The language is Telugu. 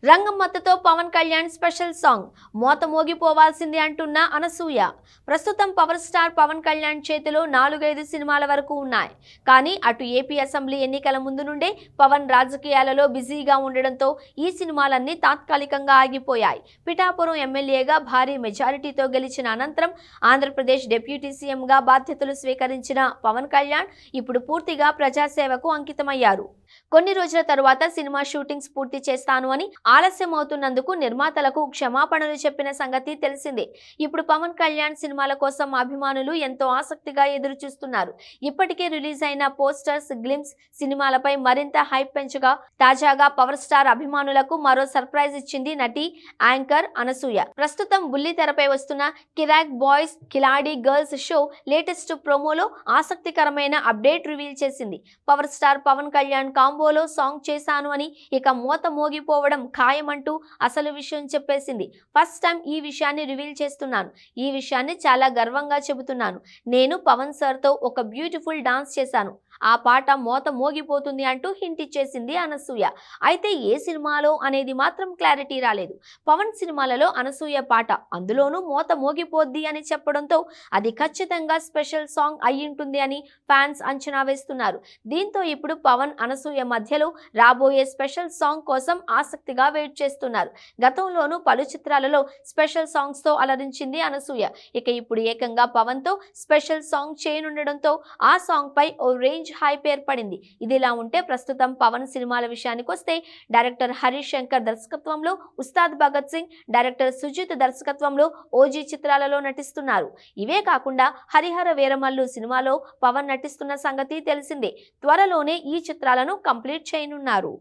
రంగం మద్దతుతో పవన్ కళ్యాణ్ స్పెషల్ సాంగ్ మోత మోగిపోవాల్సింది అంటున్న అనసూయ. ప్రస్తుతం పవర్ స్టార్ పవన్ కళ్యాణ్ చేతిలో 4-5 సినిమాల వరకు ఉన్నాయి. కానీ అటు ఏపీ అసెంబ్లీ ఎన్నికల ముందు నుండే పవన్ రాజకీయాలలో బిజీగా ఉండడంతో ఈ సినిమాలన్నీ తాత్కాలికంగా ఆగిపోయాయి. పిఠాపురం ఎమ్మెల్యేగా భారీ మెజారిటీతో గెలిచిన అనంతరం ఆంధ్రప్రదేశ్ డిప్యూటీ సీఎంగా బాధ్యతలు స్వీకరించిన పవన్ కళ్యాణ్ ఇప్పుడు పూర్తిగా ప్రజాసేవకు అంకితమయ్యారు. కొన్ని రోజుల తరువాత సినిమా షూటింగ్స్ పూర్తి చేస్తాను అని ఆలస్యం అవుతున్నందుకు నిర్మాతలకు క్షమాపణలు చెప్పిన సంగతి తెలిసిందే. ఇప్పుడు పవన్ కళ్యాణ్ సినిమాల కోసం అభిమానులు ఎంతో ఆసక్తిగా ఎదురు చూస్తున్నారు. ఇప్పటికే రిలీజ్ అయిన పోస్టర్స్, గ్లిమ్స్ సినిమాలపై మరింత హైప్ పెంచగా తాజాగా పవర్ స్టార్ అభిమానులకు మరో సర్ప్రైజ్ ఇచ్చింది నటి, యాంకర్ అనసూయ. ప్రస్తుతం బుల్లి తెరపై వస్తున్న Kirrak boys Khiladi girls show latest ప్రోమోలో ఆసక్తికరమైన అప్డేట్ రివీల్ చేసింది. పవర్ స్టార్ పవన్ కళ్యాణ్ కాంబోలో సాంగ్ చేశాను అని, ఇక మోత మోగిపోవడం ఖాయమంటూ అసలు విషయం చెప్పేసింది. ఫస్ట్ టైం ఈ విషయాన్ని రివీల్ చేస్తున్నాను. ఈ విషయాన్ని చాలా గర్వంగా చెబుతున్నాను. నేను పవన్ సార్తో ఒక బ్యూటిఫుల్ డాన్స్ చేశాను. ఆ పాట మోత మోగిపోతుంది అంటూ హింట్ ఇచ్చేసింది అనసూయ. అయితే ఏ సినిమాలో అనేది మాత్రం క్లారిటీ రాలేదు. పవన్ సినిమాలలో అనసూయ పాట, అందులోనూ మోత మోగిపోద్ది అని చెప్పడంతో అది ఖచ్చితంగా స్పెషల్ సాంగ్ అయ్యుంటుంది అని ఫ్యాన్స్ అంచనా వేస్తున్నారు. దీంతో ఇప్పుడు పవన్, అనసూయ మధ్యలో రాబోయే స్పెషల్ సాంగ్ కోసం ఆసక్తిగా వెయిట్ చేస్తున్నారు. గతంలోనూ పలు చిత్రాలలో స్పెషల్ సాంగ్స్ తో అలరించింది అనసూయ. ఇక ఇప్పుడు ఏకంగా పవన్ తో స్పెషల్ సాంగ్ చేయనుండడంతో ఆ సాంగ్ పై ఓ రేంజ్ హైప్ ఏర్పడింది. ఇదిలా ఉంటే ప్రస్తుతం పవన్ సినిమాల విషయానికి వస్తే డైరెక్టర్ హరీష్ శంకర్ దర్శకత్వంలో ఉస్తాద్ భగత్ సింగ్, డైరెక్టర్ సుజిత్ దర్శకత్వంలో ఓజీ చిత్రాలలో నటిస్తున్నారు. ఇవే కాకుండా హరిహర వీరమల్లు సినిమాలో పవన్ నటిస్తున్న సంగతి తెలిసిందే. త్వరలోనే ఈ చిత్రాలను కంప్లీట్ చేయనున్నారు.